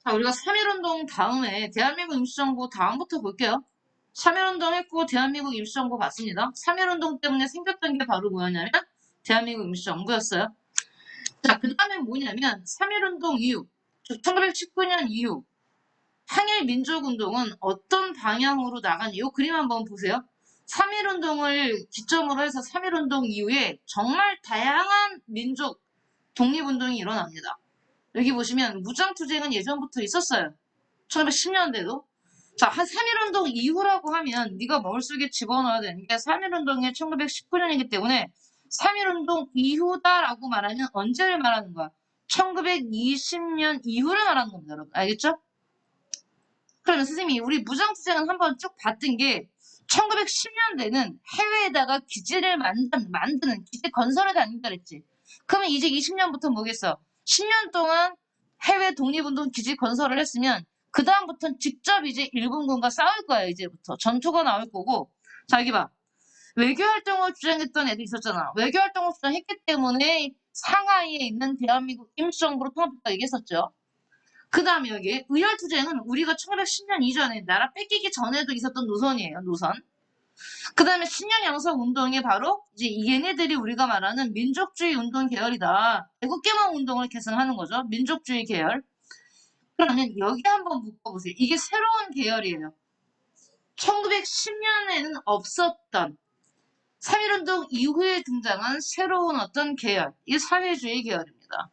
자, 우리가 3.1운동 다음에 대한민국 임시정부 다음부터 볼게요. 3.1운동 했고 대한민국 임시정부 봤습니다. 3.1운동 때문에 생겼던 게 바로 뭐였냐면 대한민국 임시정부였어요. 자, 그 다음에 뭐냐면 3.1운동 이후, 1919년 이후 항일민족운동은 어떤 방향으로 나간 이 그림 한번 보세요. 3.1운동을 기점으로 해서 3.1운동 이후에 정말 다양한 민족 독립운동이 일어납니다. 여기 보시면 무장투쟁은 예전부터 있었어요. 1910년대도. 자, 한 3.1운동 이후라고 하면 네가 머릿속에 집어넣어야 되는 게 3.1운동이 1919년이기 때문에 3.1운동 이후다라고 말하면 언제를 말하는 거야? 1920년 이후를 말하는 겁니다, 여러분. 알겠죠? 그러면 선생님이 우리 무장투쟁은 한번 쭉 봤던 게 1910년대는 해외에다가 기지를 만드는 기지 건설에 다닌다 그랬지. 그러면 이제 20년부터 뭐겠어? 10년 동안 해외 독립운동 기지 건설을 했으면 그 다음부터는 직접 이제 일본군과 싸울 거야. 이제부터 전투가 나올 거고. 자, 여기 봐. 외교활동을 주장했던 애들 있었잖아. 외교활동을 주장했기 때문에 상하이에 있는 대한민국 임시정부로 통합했다 얘기했었죠. 그 다음에 여기 의열투쟁은 우리가 1910년 이전에 나라 뺏기기 전에도 있었던 노선이에요. 노선. 그 다음에 신년양성운동이 바로 이제 얘네들이 우리가 말하는 민족주의 운동 계열이다. 애국개몽 운동을 계승하는 거죠. 민족주의 계열. 그러면 여기 한번 묶어보세요. 이게 새로운 계열이에요. 1910년에는 없었던 3.1운동 이후에 등장한 새로운 어떤 계열. 이게 사회주의 계열입니다.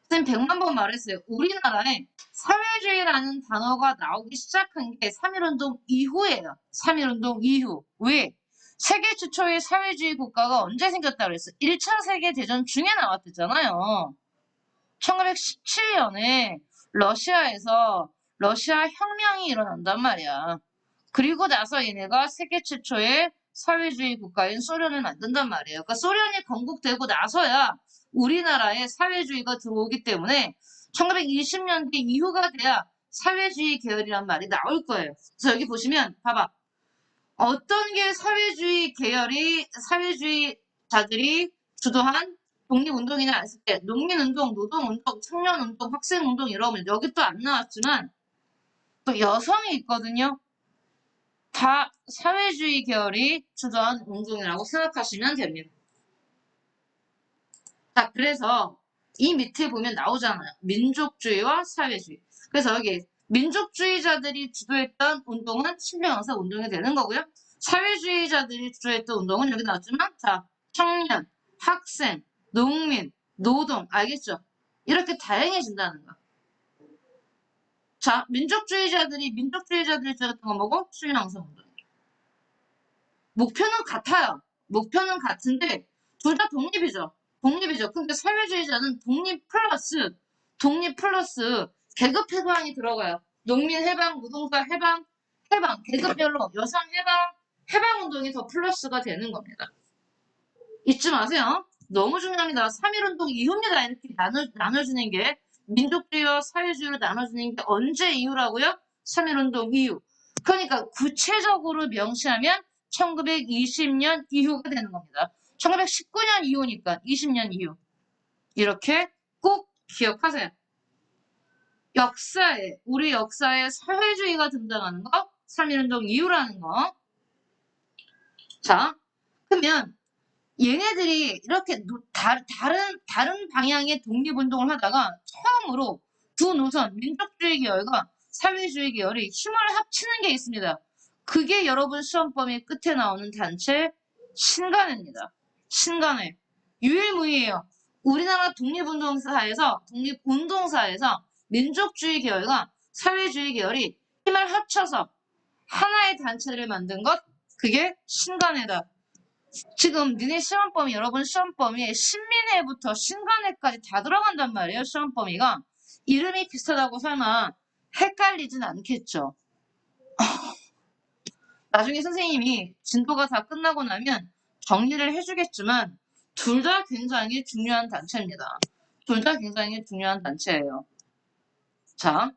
선생님 100만 번 말했어요. 우리나라에 사회주의라는 단어가 나오기 시작한 게 3.1운동 이후예요. 3.1운동 이후. 왜? 세계 최초의 사회주의 국가가 언제 생겼다고 그랬어? 1차 세계대전 중에 나왔댔잖아요. 1917년에 러시아에서 러시아 혁명이 일어난단 말이야. 그리고 나서 얘네가 세계 최초의 사회주의 국가인 소련을 만든단 말이에요. 그러니까 소련이 건국되고 나서야 우리나라에 사회주의가 들어오기 때문에 1920년대 이후가 돼야 사회주의 계열이란 말이 나올 거예요. 그래서 여기 보시면 봐봐. 어떤 게 사회주의 계열이 사회주의자들이 주도한 독립운동이냐 했을 때 농민운동, 노동운동, 청년운동, 학생운동 이러면 여기 또 안 나왔지만 또 여성이 있거든요. 다 사회주의 계열이 주도한 운동이라고 생각하시면 됩니다. 자, 그래서 이 밑에 보면 나오잖아요. 민족주의와 사회주의. 그래서 여기 민족주의자들이 주도했던 운동은 신령양사 운동이 되는 거고요. 사회주의자들이 주도했던 운동은 여기 나왔지만 자, 청년, 학생, 농민, 노동, 알겠죠? 이렇게 다양해진다는 거. 자, 민족주의자들이 주도했던 건 뭐고? 신령양사 운동. 목표는 같아요. 목표는 같은데 둘 다 독립이죠. 독립이죠. 근데 사회주의자는 독립 플러스 계급 해방이 들어가요. 농민 해방, 노동자 해방, 계급별로 여성 해방 운동이 더 플러스가 되는 겁니다. 잊지 마세요. 너무 중요합니다. 3.1운동 이후입니다. 이렇게 나눠주는 게 민족주의와 사회주의로 나눠주는 게 언제 이후라고요? 3.1운동 이후. 그러니까 구체적으로 명시하면 1920년 이후가 되는 겁니다. 1919년 이후니까 20년 이후. 이렇게 꼭 기억하세요. 우리 역사에 사회주의가 등장하는 거, 3.1운동 이후라는 거. 자, 그러면 얘네들이 이렇게 다른 방향의 독립운동을 하다가 처음으로 두 노선, 민족주의 계열과 사회주의 계열이 힘을 합치는 게 있습니다. 그게 여러분 시험 범위 끝에 나오는 단체 신간회입니다. 신간회. 유일무이해요. 우리나라 독립운동사에서 민족주의 계열과 사회주의 계열이 힘을 합쳐서 하나의 단체를 만든 것, 그게 신간회다. 지금 니네 시험범위, 여러분 시험범위에 신민회부터 신간회까지 다 들어간단 말이에요. 시험범위가. 이름이 비슷하다고 설마 헷갈리진 않겠죠. 나중에 선생님이 진도가 다 끝나고 나면 정리를 해주겠지만 둘 다 굉장히 중요한 단체입니다. 둘 다 굉장히 중요한 단체예요. 자,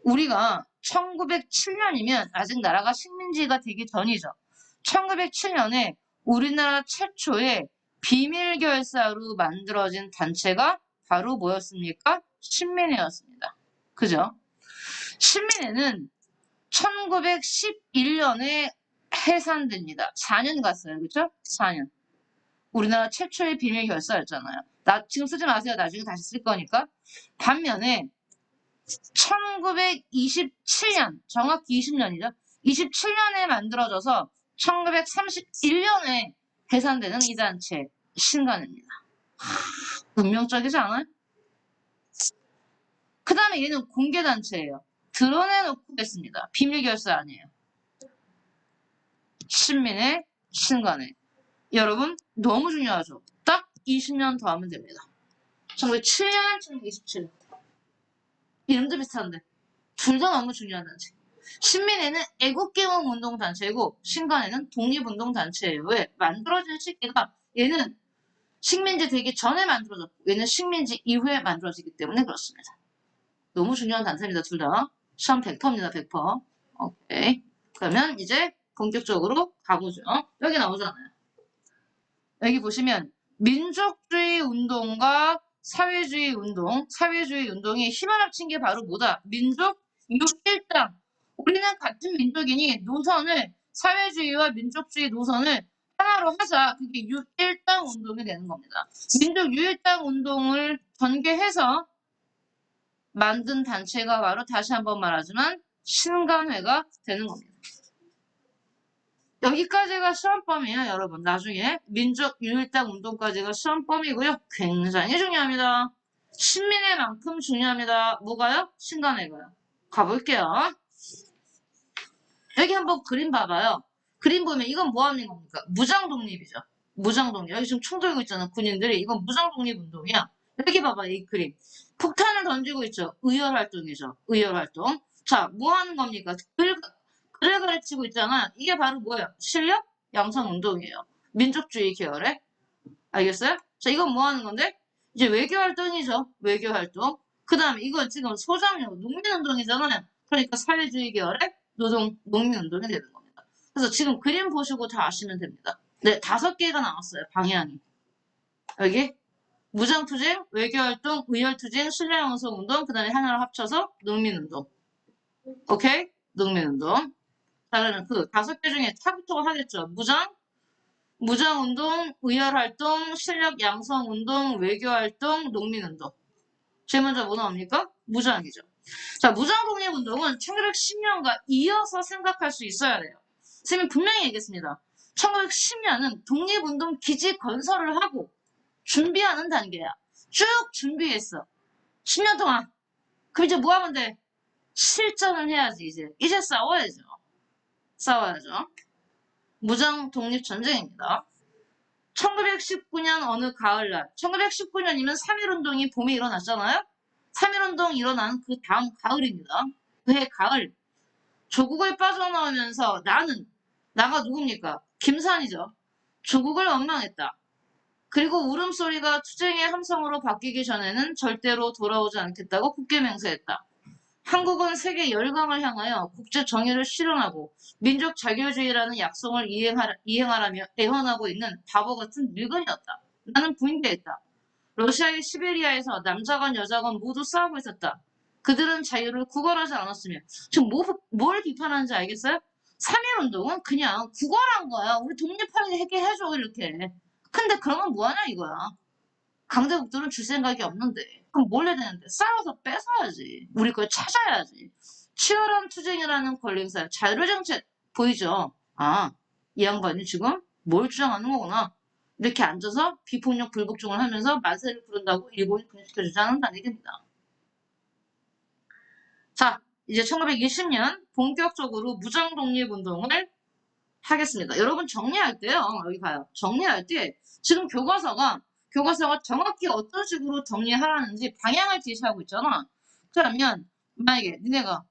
우리가 1907년이면 아직 나라가 식민지가 되기 전이죠. 1907년에 우리나라 최초의 비밀결사로 만들어진 단체가 바로 뭐였습니까? 신민회였습니다. 그죠? 신민회는 1911년에 해산됩니다. 4년 갔어요. 그죠? 4년. 우리나라 최초의 비밀 결사였잖아요. 지금 쓰지 마세요. 나중에 다시 쓸 거니까. 반면에 1927년, 정확히 20년이죠. 27년에 만들어져서 1931년에 해산되는 이 단체, 신간입니다. 운명적이지 않아요? 그 다음에 얘는 공개단체예요. 드러내놓고 했습니다. 비밀결사 아니에요. 신민의, 신간의. 여러분, 너무 중요하죠? 딱 20년 더 하면 됩니다. 1907년, 1927년. 이름도 비슷한데. 둘 다 너무 중요한 단체. 신민회는 애국개몽운동단체이고 신간회는 독립운동단체예요. 왜? 만들어진 시기가 얘는 식민지 되기 전에 만들어졌고 얘는 식민지 이후에 만들어지기 때문에 그렇습니다. 너무 중요한 단체입니다. 둘 다. 시험 100%입니다. 100%. 오케이. 그러면 이제 본격적으로 가보죠. 여기 나오잖아요. 여기 보시면 민족주의 운동과 사회주의 운동이 힘을 합친 게 바로 뭐다? 민족 6.1당. 우리는 같은 민족이니 노선을 사회주의와 민족주의 노선을 하나로 하자. 그게 6.1당 운동이 되는 겁니다. 민족 6.1당 운동을 전개해서 만든 단체가 바로 다시 한번 말하지만 신간회가 되는 겁니다. 여기까지가 시험범이에요, 여러분. 나중에 민족 유일당 운동까지가 시험범이고요. 굉장히 중요합니다. 신민회만큼 중요합니다. 뭐가요? 신간회가요. 가볼게요. 여기 한번 그림 봐봐요. 그림 보면 이건 뭐 하는 겁니까? 무장독립이죠. 무장독립. 여기 지금 총 들고 있잖아, 군인들이. 이건 무장독립운동이야. 여기 봐봐, 이 그림. 폭탄을 던지고 있죠. 의열활동이죠. 의열활동. 자, 뭐 하는 겁니까? 글을 가르치고 있잖아. 이게 바로 뭐예요? 실력 양성 운동이에요. 민족주의 계열에. 알겠어요? 자, 이건 뭐 하는 건데? 이제 외교 활동이죠. 외교 활동. 그 다음에 이건 지금 소장용 농민 운동이잖아요. 그러니까 사회주의 계열의 농민 운동이 되는 겁니다. 그래서 지금 그림 보시고 다 아시면 됩니다. 네, 5개가 나왔어요. 방향이. 여기 무장투쟁, 외교활동, 의열투쟁, 실력양성 운동, 그 다음에 하나를 합쳐서 농민운동. 오케이? 농민운동. 자, 그러면 그 5개 중에 차부터 하겠죠. 무장운동, 의열활동, 실력 양성운동, 외교활동, 농민운동. 제일 먼저 뭐 나옵니까? 무장이죠. 자, 무장독립운동은 1910년과 이어서 생각할 수 있어야 돼요. 선생님이 분명히 얘기했습니다. 1910년은 독립운동 기지 건설을 하고 준비하는 단계야. 쭉 준비했어. 10년 동안. 그럼 이제 뭐 하면 돼? 실전을 해야지, 이제. 이제 싸워야죠. 무장 독립전쟁입니다. 1919년 어느 가을날, 1919년이면 3.1운동이 봄에 일어났잖아요? 3.1운동 일어난 그 다음 가을입니다. 그해 가을, 조국을 빠져나오면서 나가 누굽니까? 김산이죠. 조국을 원망했다. 그리고 울음소리가 투쟁의 함성으로 바뀌기 전에는 절대로 돌아오지 않겠다고 굳게 맹세했다. 한국은 세계 열강을 향하여 국제 정의를 실현하고 민족 자결주의라는 약속을 이행하라며 애원하고 있는 바보 같은 늙은이였다. 나는 부인대했다. 러시아의 시베리아에서 남자건 여자건 모두 싸우고 있었다. 그들은 자유를 구걸하지 않았으며 지금 뭘 비판하는지 알겠어요? 3.1운동은 그냥 구걸한 거야. 우리 독립하게 해줘 이렇게. 근데 그러면 뭐하냐 이거야. 강대국들은 줄 생각이 없는데 그럼 뭘 해야 되는데 싸워서 뺏어야지. 우리 걸 찾아야지. 치열한 투쟁이라는 권리행사 자유정책 보이죠? 아, 이 양반이 지금 뭘 주장하는 거구나. 이렇게 앉아서 비폭력 불복종을 하면서 만세를 부른다고 일본이 분식시켜주자는 단얘기입니다. 자, 이제 1920년 본격적으로 무장독립운동을 하겠습니다. 여러분 정리할 때요. 여기 봐요. 정리할 때 지금 교과서가 정확히 어떤 식으로 정리하라는지 방향을 제시하고 있잖아. 그러면 만약에 내가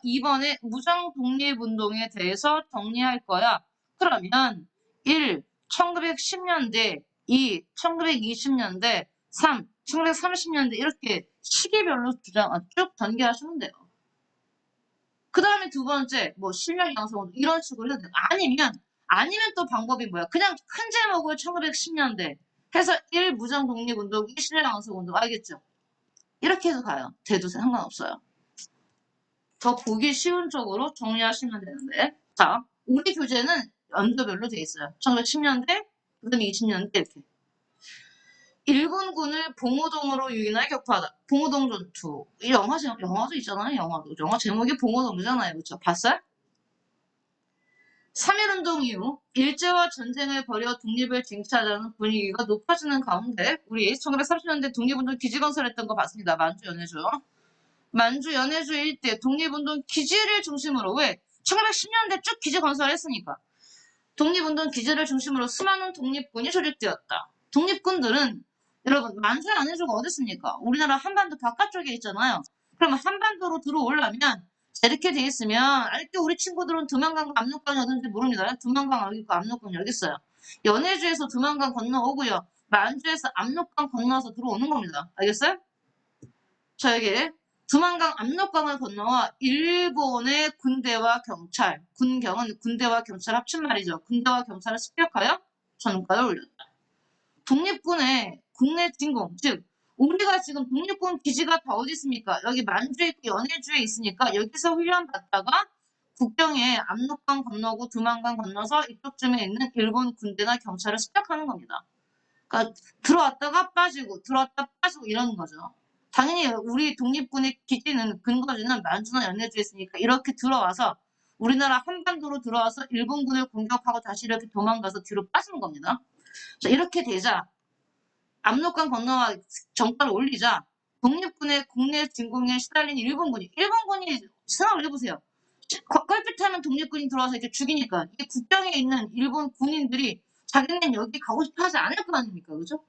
이번에 무장독립운동에 대해서 정리할 거야. 그러면 1. 1910년대 2. 1920년대 3. 1930년대 이렇게 시기별로 쭉 전개하시면 돼요. 그 다음에 두 번째, 실력 양성 이런 식으로 해도 돼요. 아니면 또 방법이 뭐야? 그냥 큰 제목을 1910년대 해서 1. 무장 독립운동, 2. 실력 양성 운동. 알겠죠? 이렇게 해서 가요. 돼도 상관없어요. 더 보기 쉬운 쪽으로 정리하시면 되는데. 자, 우리 교재는 연도별로 돼 있어요. 1910년대, 그 다음에 20년대 이렇게. 일본군을 봉오동으로 유인하여 격파하다. 봉오동 전투. 이 영화도 있잖아요, 영화도. 영화 제목이 봉오동이잖아요. 그쵸? 봤어요? 3.1운동 이후 일제와 전쟁을 벌여 독립을 쟁취하자는 분위기가 높아지는 가운데 우리 1930년대 독립운동 기지 건설했던 거 봤습니다. 만주 연해주. 만주 연해주 일대 독립운동 기지를 중심으로 왜? 1910년대 쭉 기지 건설했으니까. 독립운동 기지를 중심으로 수많은 독립군이 조직되었다. 독립군들은 여러분 만주 연해주가 어디 있습니까? 우리나라 한반도 바깥쪽에 있잖아요. 그러면 한반도로 들어오려면 이렇게 돼 있으면 아직도 우리 친구들은 두만강과 압록강이 어딘지 모릅니다. 두만강 여기 있고 압록강 여기 있어요. 연해주에서 두만강 건너오고요. 만주에서 압록강 건너서 들어오는 겁니다. 알겠어요? 자 여기 두만강 압록강을 건너와 일본의 군대와 경찰, 군경은 군대와 경찰 합친 말이죠. 군대와 경찰을 습격하여 전과를 올렸다. 독립군의 국내 진공, 즉 우리가 지금 독립군 기지가 다 어디 있습니까? 여기 만주에 있고 연해주에 있으니까 여기서 훈련 받다가 국경에 압록강 건너고 두만강 건너서 이쪽쯤에 있는 일본 군대나 경찰을 습격하는 겁니다. 그러니까 들어왔다가 빠지고 들어왔다 빠지고 이러는 거죠. 당연히 우리 독립군의 기지는 근거지는 만주나 연해주에 있으니까 이렇게 들어와서 우리나라 한반도로 들어와서 일본군을 공격하고 다시 이렇게 도망가서 뒤로 빠지는 겁니다. 자, 이렇게 되자 압록강 건너와 정가를 올리자 독립군의 국내 진공에 시달린 일본군이 생각을 해보세요. 껄핏하면 독립군이 들어와서 이렇게 죽이니까 이게 국경에 있는 일본 군인들이 자기는 여기 가고 싶어 하지 않을 거 아닙니까? 그죠?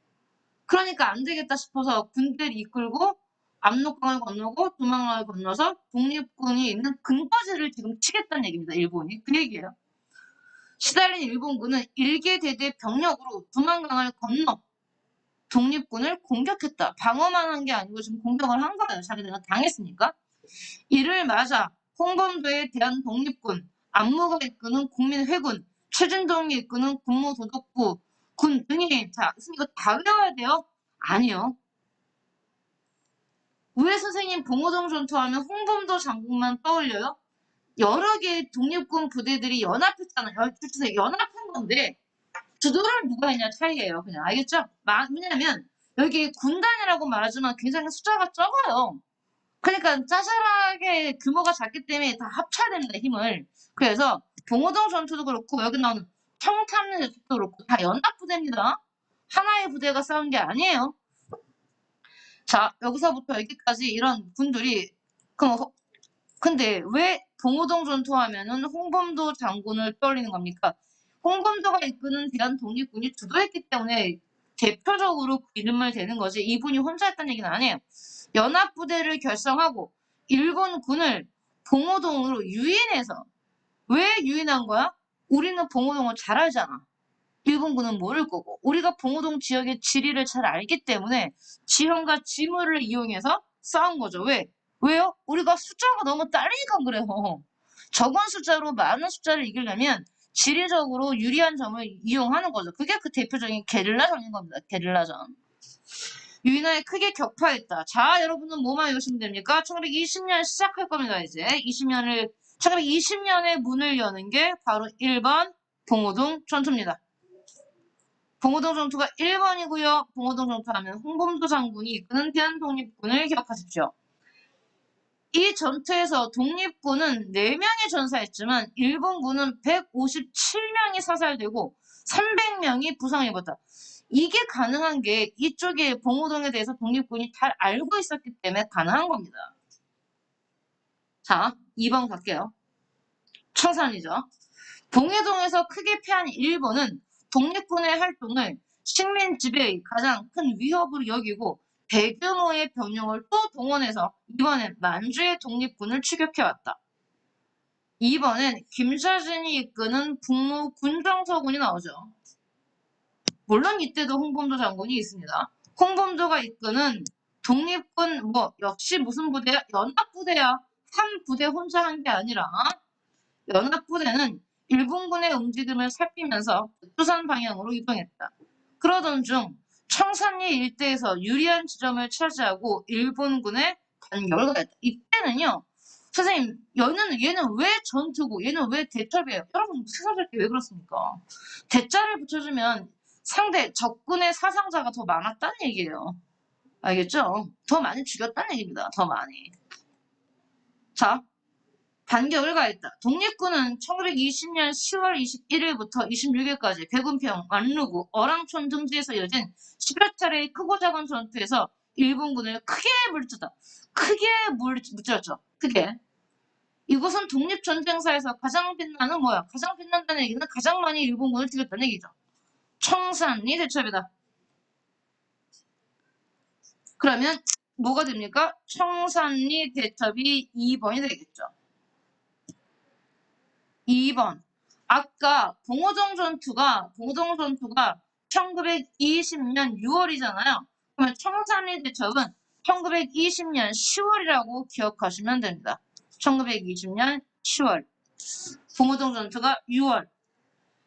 그러니까 안 되겠다 싶어서 군대를 이끌고 압록강을 건너고 두만강을 건너서 독립군이 있는 근거지를 지금 치겠다는 얘기입니다. 일본이. 그 얘기예요. 시달린 일본군은 일개대대 병력으로 두만강을 건너 독립군을 공격했다. 방어만 한 게 아니고 지금 공격을 한 거예요. 자기네가 당했으니까. 이를 맞아 홍범도에 대한 독립군, 안무가 이끄는 국민회군, 최진동이 이끄는 군무도덕부, 군 등이 자, 이거 다 외워야 돼요? 아니요. 왜 선생님 봉오동 전투하면 홍범도 장군만 떠올려요? 여러 개의 독립군 부대들이 연합했잖아요. 연합한 건데 주도를 누가 했냐 차이예요. 그냥 알겠죠? 왜냐면 여기 군단이라고 말하지만 굉장히 숫자가 적어요. 그러니까 짜잘하게 규모가 작기 때문에 다 합쳐야 됩니다. 힘을. 그래서 봉오동 전투도 그렇고 여기 나오는 청탐리 전투도 그렇고 다 연합부대입니다. 하나의 부대가 싸운 게 아니에요. 자 여기서부터 여기까지 이런 군들이 근데 왜 봉오동 전투하면은 홍범도 장군을 떠올리는 겁니까? 홍범도가 이끄는 대한 독립군이 주도했기 때문에 대표적으로 그 이름을 대는 거지 이분이 혼자 했다는 얘기는 아니에요. 연합부대를 결성하고 일본군을 봉오동으로 유인해서 왜 유인한 거야? 우리는 봉오동을 잘 알잖아. 일본군은 모를 거고 우리가 봉오동 지역의 지리를 잘 알기 때문에 지형과 지물을 이용해서 싸운 거죠. 왜? 왜요? 우리가 숫자가 너무 딸리니까 그래요. 적은 숫자로 많은 숫자를 이기려면 지리적으로 유리한 점을 이용하는 거죠. 그게 그 대표적인 게릴라전인 겁니다. 게릴라전. 유인하에 크게 격파했다. 자, 여러분은 뭐만 외우시면 됩니까? 1920년 시작할 겁니다. 이제 1920년의 문을 여는 게 바로 1번 봉오동 전투입니다. 봉오동 전투가 1번이고요. 봉오동 전투하면 홍범도 장군이 이끄는 대한독립군을 기억하십시오. 이 전투에서 독립군은 4명이 전사했지만 일본군은 157명이 사살되고 300명이 부상을 입었다. 이게 가능한 게 이쪽에 봉오동에 대해서 독립군이 잘 알고 있었기 때문에 가능한 겁니다. 자, 2번 갈게요. 청산이죠. 봉오동에서 크게 패한 일본은 독립군의 활동을 식민 지배의 가장 큰 위협으로 여기고 대규모의 병력을 또 동원해서 이번엔 만주의 독립군을 추격해왔다. 이번엔 김자진이 이끄는 북무 군정서군이 나오죠. 물론 이때도 홍범도 장군이 있습니다. 홍범도가 이끄는 독립군 역시 무슨 부대야? 연합부대야. 한 부대 혼자 한 게 아니라 연합부대는 일본군의 움직임을 살피면서 부산 방향으로 이동했다. 그러던 중 청산리 일대에서 유리한 지점을 차지하고 일본군에 반격을 했다. 이때는요. 선생님, 얘는 왜 전투고, 얘는 왜 대첩이에요? 여러분, 세상에 왜 그렇습니까? 대자를 붙여주면 상대, 적군의 사상자가 더 많았다는 얘기예요. 알겠죠? 더 많이 죽였다는 얘기입니다. 더 많이. 자, 반격을 가했다. 독립군은 1920년 10월 21일부터 26일까지 백운평, 완루구, 어랑촌 등지에서 이어진 10여 차례의 크고 작은 전투에서 일본군을 크게 물리쳤다. 크게 물리쳤죠. 크게. 이것은 독립전쟁사에서 가장 빛나는 뭐야? 가장 빛난다는 얘기는 가장 많이 일본군을 죽였다는 얘기죠. 청산리 대첩이다. 그러면 뭐가 됩니까? 청산리 대첩이 2번이 되겠죠. 2번. 아까 봉오동 전투가 1920년 6월이잖아요. 그러면 청산리 대첩은 1920년 10월이라고 기억하시면 됩니다. 1920년 10월. 봉오동 전투가 6월.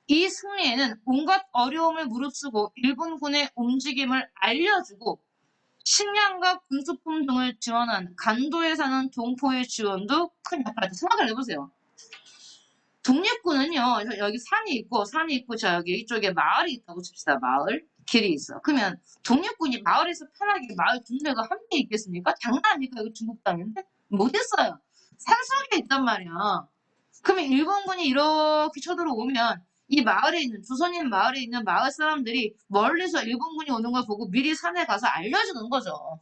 이 승리에는 온갖 어려움을 무릅쓰고 일본군의 움직임을 알려주고 식량과 군수품 등을 지원한 간도에 사는 동포의 지원도 큰 역할을 했다. 생각을 해보세요. 독립군은요, 여기 산이 있고, 저 여기 이쪽에 마을이 있다고 칩시다. 마을. 길이 있어. 그러면 독립군이 마을에서 편하게 마을 군대가 함께 있겠습니까? 장난 아닙니까? 이거 중국 땅인데? 못했어요. 산속에 있단 말이야. 그러면 일본군이 이렇게 쳐들어오면 이 마을에 있는, 조선인 마을에 있는 마을 사람들이 멀리서 일본군이 오는 걸 보고 미리 산에 가서 알려주는 거죠.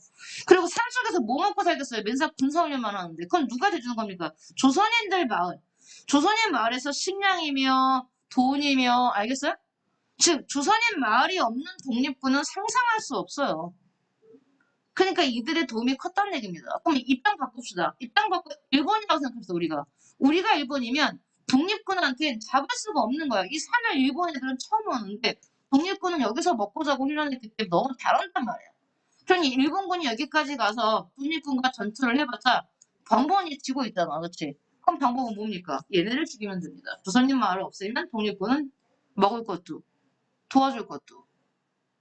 그리고 산속에서 뭐 먹고 살겠어요? 맨날 군사훈련만 하는데. 그건 누가 대주는 겁니까? 조선인들 마을. 조선인 마을에서 식량이며 돈이며, 알겠어요? 즉, 조선인 마을이 없는 독립군은 상상할 수 없어요. 그러니까 이들의 도움이 컸다는 얘기입니다. 그럼 입장 바꿉시다. 입장 바꿔, 일본이라고 생각합시다, 우리가. 우리가 일본이면 독립군한테 잡을 수가 없는 거야. 이 산을 일본 애들은 처음 오는데 독립군은 여기서 먹고 자고 훈련했기 때문에 너무 다른단 말이야. 그러니 일본군이 여기까지 가서 독립군과 전투를 해봤자 번번이 지고 있잖아. 그렇지? 그럼 방법은 뭡니까? 얘네를 죽이면 됩니다. 조선인 마을을 없애면 독립군은 먹을 것도 도와줄 것도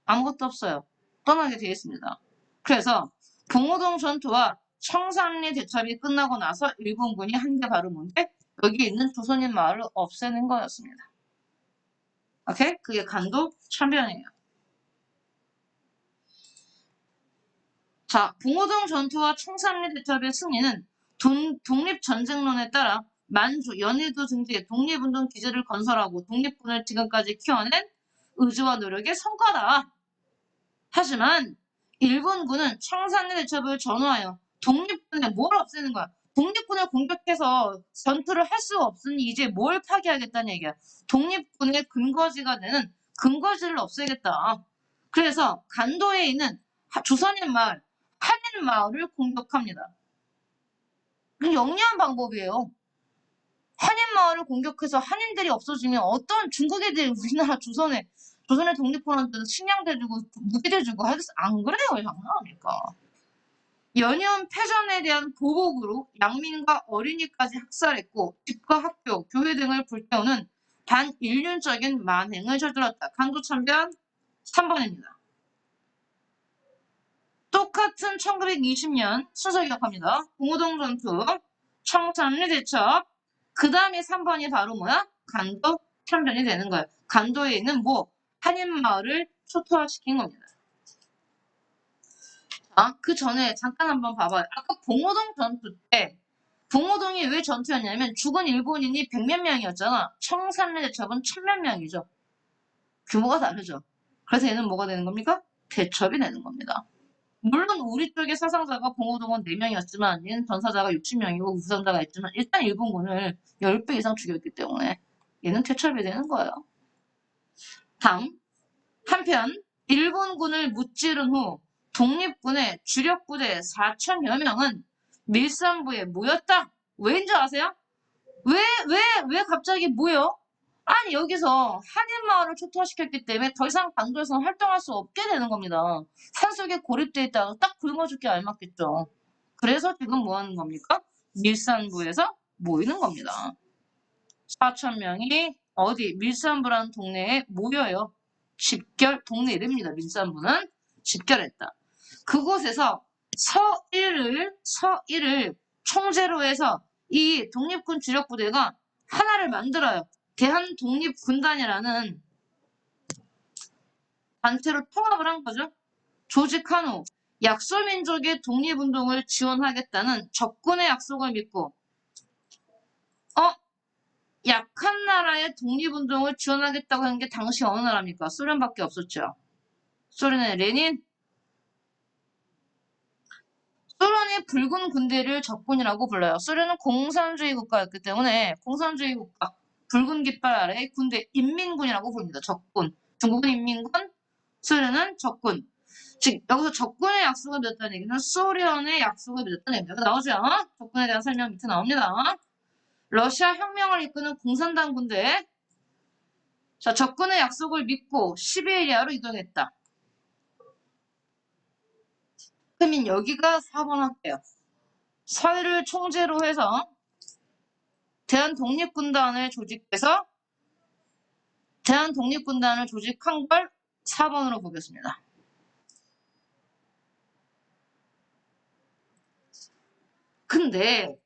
아무것도 없어요. 떠나게 되겠습니다. 그래서 봉오동 전투와 청산리 대첩이 끝나고 나서 일본군이 한 게 바로 뭔데? 여기 있는 조선인 마을을 없애는 거였습니다. 오케이? 그게 간도 참변이에요. 자, 봉오동 전투와 청산리 대첩의 승리는 독립전쟁론에 따라 만주, 연희도 등지의 독립운동 기지를 건설하고 독립군을 지금까지 키워낸 의지와 노력의 성과다. 하지만 일본군은 청산리 대첩을 전후하여 독립군에 뭘 없애는 거야? 독립군을 공격해서 전투를 할 수 없으니 이제 뭘 파괴하겠다는 얘기야. 독립군의 근거지가 되는 근거지를 없애겠다. 그래서 간도에 있는 조선인 마을, 한인 마을을 공격합니다. 영리한 방법이에요. 한인 마을을 공격해서 한인들이 없어지면 어떤 중국 애들이 우리나라 조선의 독립군한테 식량 대주고 무기 대주고 하겠어? 안 그래요. 장난 아닐까. 연이은 패전에 대한 보복으로 양민과 어린이까지 학살했고 집과 학교, 교회 등을 불태우는 반인륜적인 만행을 저질렀다. 간도 참변 3번입니다. 똑같은 1920년 순서 기억합니다. 봉오동 전투, 청산리 대첩, 그 다음에 3번이 바로 뭐야? 간도 참변이 되는 거예요. 간도에 있는 한인 마을을 초토화시킨 겁니다. 그 전에 잠깐 한번 봐봐요. 아까 봉오동 전투 때 봉오동이 왜 전투였냐면 죽은 일본인이 100몇 명이었잖아. 청산리 대첩은 1000몇 명이죠. 규모가 다르죠. 그래서 얘는 뭐가 되는 겁니까? 대첩이 되는 겁니다. 물론 우리 쪽의 사상자가 봉오동은 4명이었지만 얘는 전사자가 60명이고 부상자가 있지만 일단 일본군을 10배 이상 죽였기 때문에 얘는 대첩이 되는 거예요. 다음, 한편 일본군을 무찌른 후 독립군의 주력부대 4천여 명은 밀산부에 모였다. 왜인 줄 아세요? 왜 갑자기 모여? 아니 여기서 한인마을을 초토화시켰기 때문에 더 이상 강도에서 활동할 수 없게 되는 겁니다. 산속에 고립돼 있다가 딱 굶어 죽기 알맞겠죠. 그래서 지금 뭐 하는 겁니까? 밀산부에서 모이는 겁니다. 4,000명이 어디 밀산부라는 동네에 모여요. 동네 이름입니다. 밀산부는 집결했다. 그곳에서 서일을 총재로 해서 이 독립군 주력부대가 하나를 만들어요. 대한독립군단이라는 단체로 통합을 한 거죠. 조직한 후 약소민족의 독립운동을 지원하겠다는 적군의 약속을 믿고 약한 나라의 독립운동을 지원하겠다고 한 게 당시 어느 나라입니까? 소련밖에 없었죠. 소련의 레닌. 소련이 붉은 군대를 적군이라고 불러요. 소련은 공산주의 국가였기 때문에 공산주의 국가, 붉은 깃발 아래의 군대, 인민군이라고 부릅니다. 적군. 중국은 인민군, 소련은 적군. 즉 여기서 적군의 약속을 믿었다는 얘기는 소련의 약속을 믿었다는 얘기입니다. 나오죠? 적군에 대한 설명 밑에 나옵니다. 러시아 혁명을 이끄는 공산당 군대. 자, 적군의 약속을 믿고 시베리아로 이동했다. 그러면 여기가 4번 할게요. 서해를 총재로 해서 대한독립군단을 조직해서 대한독립군단을 조직한 걸 4번으로 보겠습니다. 근데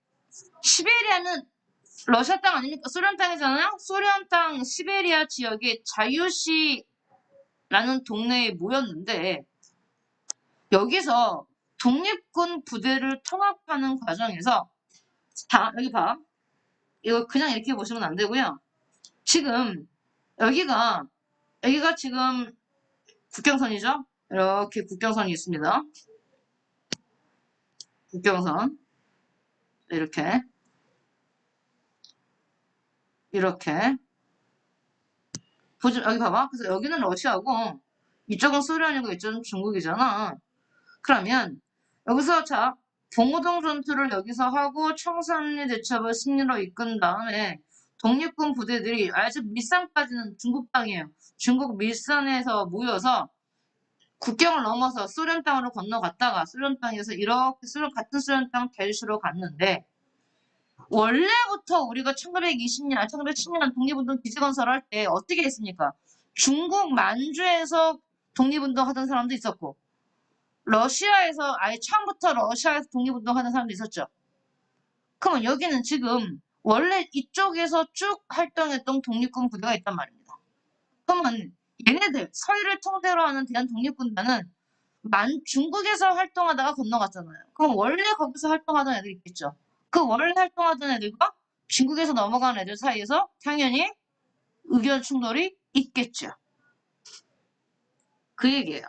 시베리아는 러시아 땅 아닙니까? 소련 땅이잖아요? 소련 땅 시베리아 지역의 자유시라는 동네에 모였는데 여기서 독립군 부대를 통합하는 과정에서 자, 여기 봐. 이거 그냥 이렇게 보시면 안 되고요. 지금 여기가 지금 국경선이죠? 이렇게 국경선이 있습니다. 국경선. 이렇게. 보지, 여기 봐봐. 그래서 여기는 러시아고, 이쪽은 소련이고, 이쪽은 중국이잖아. 그러면, 여기서 자, 봉오동 전투를 여기서 하고, 청산리 대첩을 승리로 이끈 다음에, 독립군 부대들이 아주 밀산까지는 중국 땅이에요. 중국 밀산에서 모여서 국경을 넘어서 소련 땅으로 건너갔다가 소련 땅에서 이렇게 같은 소련 땅 델시로 갔는데 원래부터 우리가 1920년, 1910년 독립운동 기지건설을 할 때 어떻게 했습니까? 중국 만주에서 독립운동 하던 사람도 있었고 러시아에서 아예 처음부터 러시아에서 독립운동 하는 사람도 있었죠. 그러면 여기는 지금 원래 이쪽에서 쭉 활동했던 독립군 부대가 있단 말입니다. 그러면 얘네들 서해를 통째로 하는 대한독립군단은 중국에서 활동하다가 건너갔잖아요. 그럼 원래 거기서 활동하던 애들 있겠죠. 그 원래 활동하던 애들과 중국에서 넘어간 애들 사이에서 당연히 의견 충돌이 있겠죠. 그 얘기예요.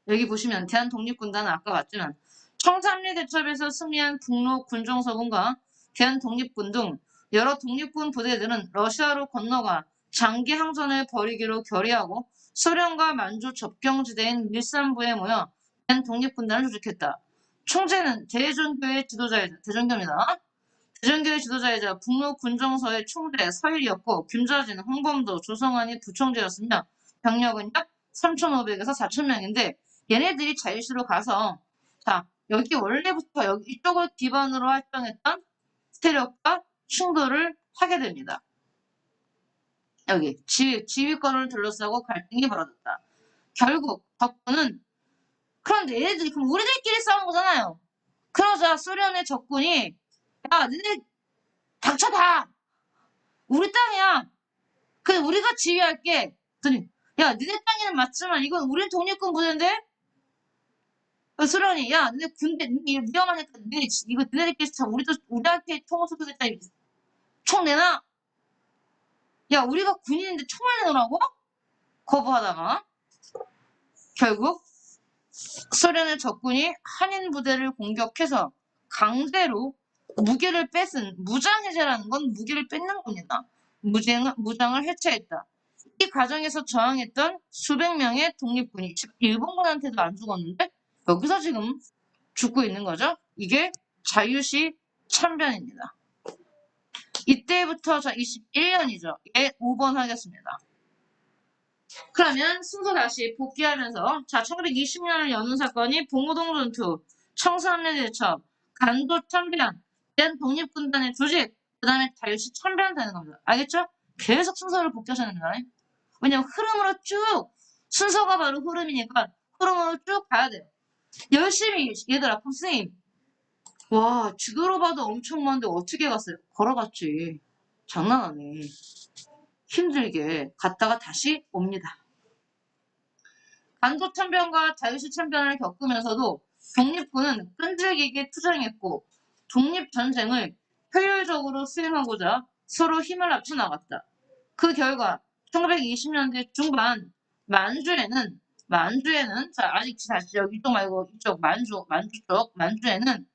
여기 보시면 대한독립군단은 아까 봤지만 청산리 대첩에서 승리한 북로 군종서군과 대한독립군 등 여러 독립군 부대들은 러시아로 건너가 장기 항전을 벌이기로 결의하고 소련과 만주 접경지대인 밀산부에 모여 대한독립군단을 조직했다. 총재는 대전교회 지도자이자 대전교입니다. 대전교회 지도자이자 북로 군정서의 총재 서일이었고 김좌진, 홍범도, 조성환이 부총재였으며 병력은 약 3,500에서 4,000명인데 얘네들이 자유시로 가서 자 여기 원래부터 여기 이쪽을 기반으로 활동했던 세력과 충돌을 하게 됩니다. 여기 지휘권을 둘러싸고 갈등이 벌어졌다. 결국 덕분은 그런데 얘네들이 그럼 우리들끼리 싸운 거잖아요. 그러자 소련의 적군이 야 니네 닥쳐 다 우리 땅이야. 그래 우리가 지휘할게. 그랬더니 야 니네 땅에는 맞지만 이건 우리 독립군 부대인데 소련이 야 니네 군대 니네 위험하니까 니네 이거 니네들끼리 우리한테 총을 쏘겠다 총 내놔. 야 우리가 군인인데 총을 내놓으라고? 거부하다가 결국 소련의 적군이 한인 부대를 공격해서 강제로 무기를 뺏은 무장해제라는 건 무기를 뺏는 겁니다. 무장을 해체했다. 이 과정에서 저항했던 수백 명의 독립군이 일본군한테도 안 죽었는데 여기서 지금 죽고 있는 거죠. 이게 자유시 참변입니다. 이때부터 자 21년이죠. 예, 5번 하겠습니다. 그러면 순서 다시 복귀하면서 자 1920년을 여는 사건이 봉오동 전투, 청산리 대첩, 간도 참변, 대한독립군단의 조직, 그 다음에 자유시 참변 되는 겁니다. 알겠죠? 계속 순서를 복귀하셔야 됩니다. 왜냐면 흐름으로 쭉 순서가 바로 흐름이니까 흐름으로 쭉 가야 돼요. 열심히 얘들아 선생님 와, 지도로 봐도 엄청 많은데 어떻게 갔어요? 걸어갔지. 장난 아니네. 힘들게 갔다가 다시 옵니다. 간도참변과 자유시참변을 겪으면서도 독립군은 끈질기게 투쟁했고 독립전쟁을 효율적으로 수행하고자 서로 힘을 합쳐 나갔다. 그 결과 1920년대 중반 만주에는 자 아직 다시 여기 이쪽 말고 이쪽 만주 쪽 만주에는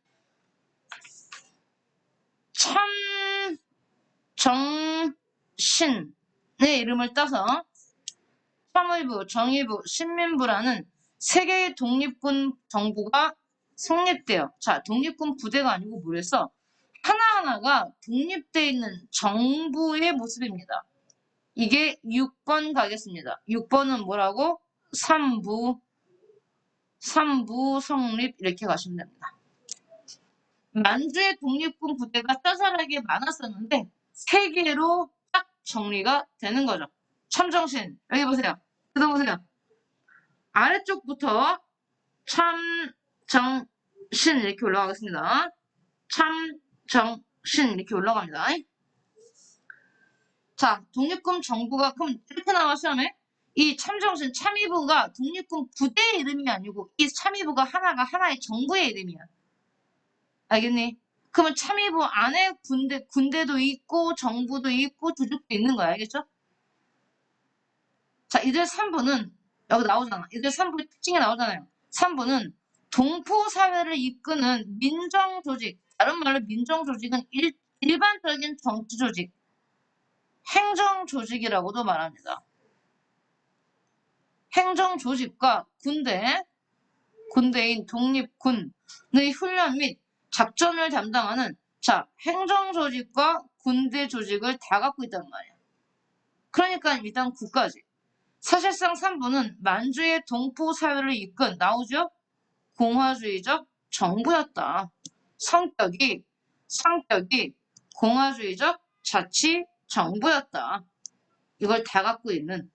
참정신의 이름을 따서 참의부, 정의부, 신민부라는 세 개의 독립군 정부가 성립돼요. 자, 독립군 부대가 아니고 뭐랬어? 하나하나가 독립돼 있는 정부의 모습입니다. 이게 6번 가겠습니다. 6번은 뭐라고? 삼부 성립 이렇게 가시면 됩니다. 만주의 독립군 부대가 짜잘하게 많았었는데 세 개로 딱 정리가 되는 거죠. 참정신 여기 보세요. 뜯어보세요. 아래쪽부터 참정신 이렇게 올라가겠습니다. 참정신 이렇게 올라갑니다. 자, 독립군 정부가 그럼 이렇게 나와 시험에 이 참정신 참의부가 독립군 부대의 이름이 아니고 이 참의부가 하나의 정부의 이름이야. 알겠니? 그러면 참의부 안에 군대도 있고 정부도 있고 조직도 있는 거야. 알겠죠? 자, 이들 3부는 여기 나오잖아. 이들 3부의 특징이 나오잖아요. 3부는 동포사회를 이끄는 민정조직, 다른 말로 민정조직은 일반적인 정치조직, 행정조직이라고도 말합니다. 행정조직과 군대인 독립군의 훈련 및 작전을 담당하는 자 행정조직과 군대 조직을 다 갖고 있단 말이야. 그러니까 일단 국가지. 사실상 3부는 만주의 동포사회를 이끈 나오죠? 공화주의적 정부였다. 성격이 공화주의적 자치 정부였다. 이걸 다 갖고 있는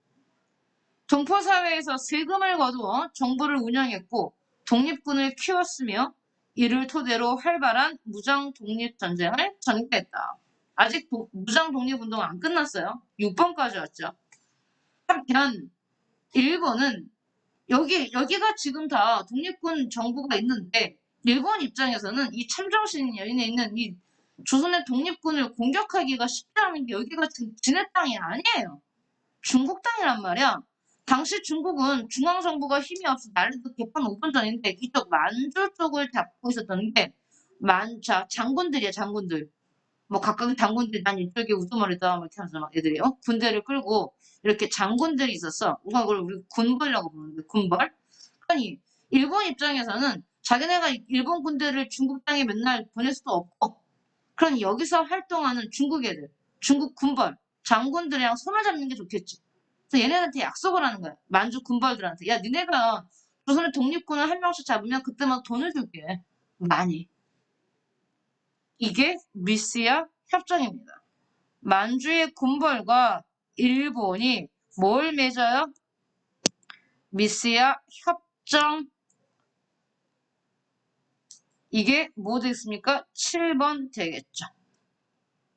동포사회에서 세금을 거두어 정부를 운영했고 독립군을 키웠으며 이를 토대로 활발한 무장 독립전쟁을 전개했다. 아직 무장 독립운동 안 끝났어요. 6번까지 왔죠. 한편 일본은 여기가 지금 다 독립군 정부가 있는데 일본 입장에서는 이 참정신 여인에 있는 이 조선의 독립군을 공격하기가 쉽지 않은 게 여기가 지금 지네 땅이 아니에요. 중국 땅이란 말이야. 당시 중국은 중앙정부가 힘이 없어 난리도 개판 5분 전인데 이쪽 만주 쪽을 잡고 있었던데 장군들이야 장군들. 뭐 각각 장군들 난 이쪽에 우두머리다 뭐 이렇게 하면서 막 애들이 군대를 끌고 이렇게 장군들이 있었어. 우리가 그걸 우리 군벌이라고 부르는데 군벌. 아니 일본 입장에서는 자기네가 일본 군대를 중국 땅에 맨날 보낼 수도 없고 그럼 여기서 활동하는 중국 애들, 중국 군벌, 장군들이랑 손을 잡는 게 좋겠지. 그래서 얘네한테 약속을 하는 거야. 만주 군벌들한테. 야, 니네가 조선의 독립군을 한 명씩 잡으면 그때마다 돈을 줄게. 많이. 이게 미스야 협정입니다. 만주의 군벌과 일본이 뭘 맺어요? 미스야 협정. 이게 뭐 되겠습니까? 7번 되겠죠.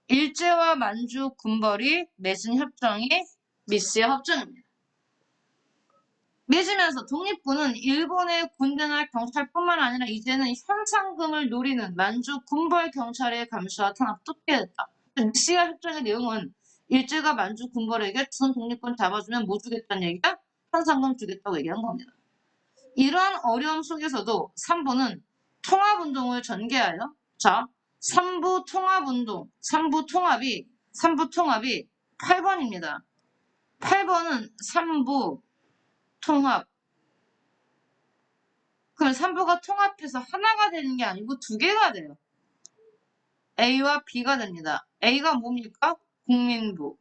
일제와 만주 군벌이 맺은 협정이 미스야 협정입니다. 맺으면서 독립군은 일본의 군대나 경찰뿐만 아니라 이제는 현상금을 노리는 만주 군벌 경찰의 감시와 탄압도 피했다. 미스야 협정의 내용은 일제가 만주 군벌에게 조선 독립군 잡아주면 뭐 주겠다는 얘기야? 현상금 주겠다고 얘기한 겁니다. 이러한 어려움 속에서도 3부는 통합운동을 전개하여 자 3부 통합운동 3부 통합이 8번입니다. 8번은 3부 통합. 그럼 3부가 통합해서 하나가 되는 게 아니고 두 개가 돼요. A와 B가 됩니다. A가 뭡니까? 국민부.